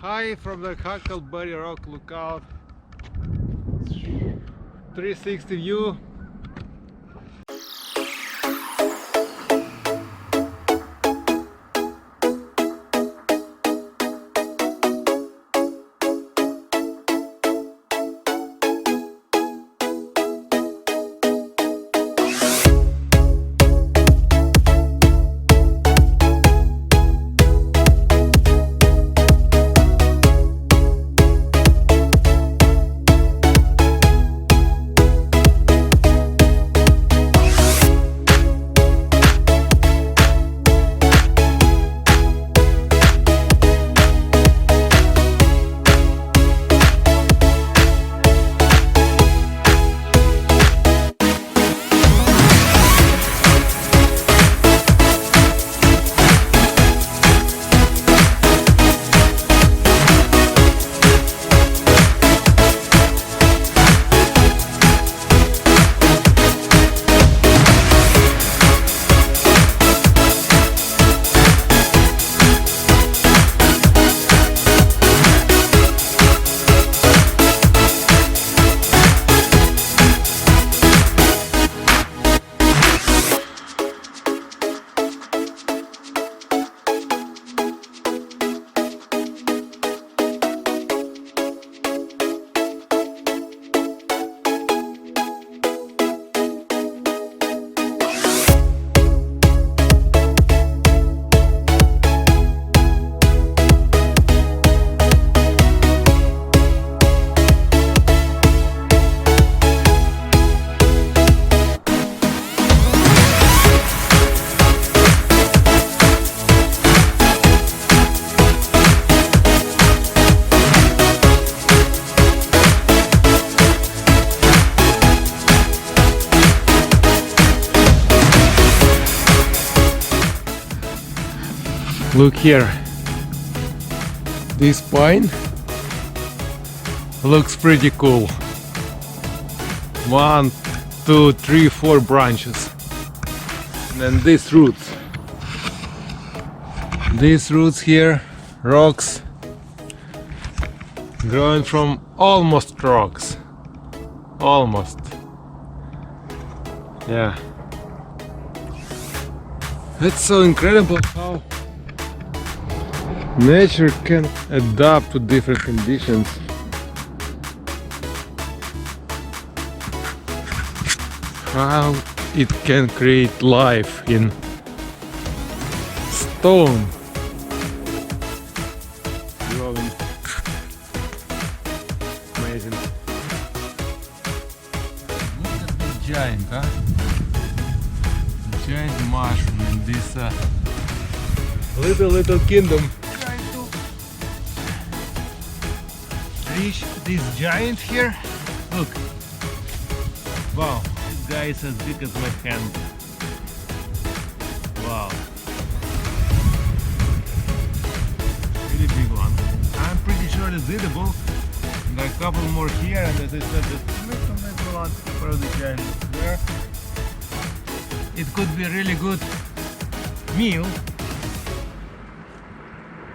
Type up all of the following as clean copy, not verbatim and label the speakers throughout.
Speaker 1: Hi from the Huckleberry Rock Lookout. 360 view. Look here, this pine looks pretty cool. 1, 2, 3, 4 branches. And then these roots here, rocks, growing from almost rocks. Almost. Yeah. It's so incredible how nature can adapt to different conditions. How it can create life in stone. Growing. Amazing. Look at this giant, huh? Giant mushroom in this little kingdom. Reach this giant here. Look, wow, this guy is as big as my hand. Wow, really big one. I'm pretty sure it's edible. There are a couple more here, and as I said, just little one for the giant there. It could be a really good meal.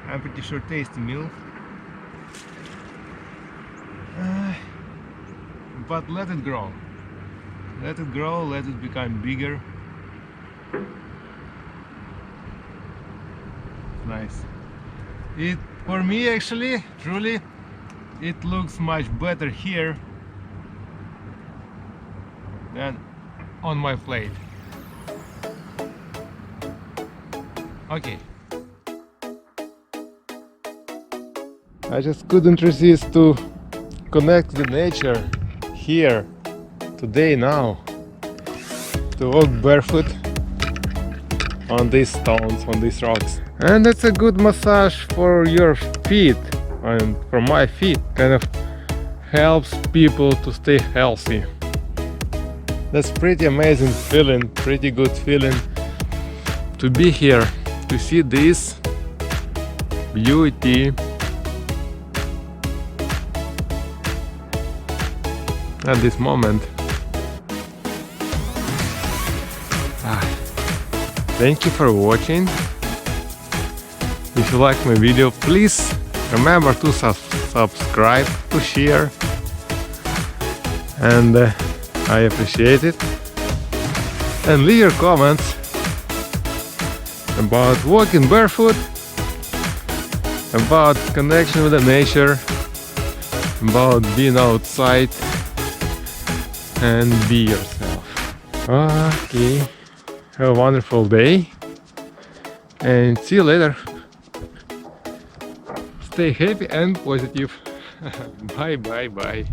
Speaker 1: I'm pretty sure tasty meal. But let it grow. Let it grow, let it become bigger. Nice. It, for me actually, truly, it looks much better here than on my plate. Okay. I just couldn't resist to connect with nature here, today, now, to walk barefoot on these stones, on these rocks. And it's a good massage for your feet, and for my feet, kind of helps people to stay healthy. That's pretty amazing feeling, pretty good feeling to be here, to see this beauty at this moment. Thank you for watching. If you like my video, please Remember to subscribe, to share, and I appreciate it. And leave your comments about walking barefoot, about connection with the nature, about being outside and be yourself. Okay, have a wonderful day and see you later. Stay happy and positive. Bye bye bye.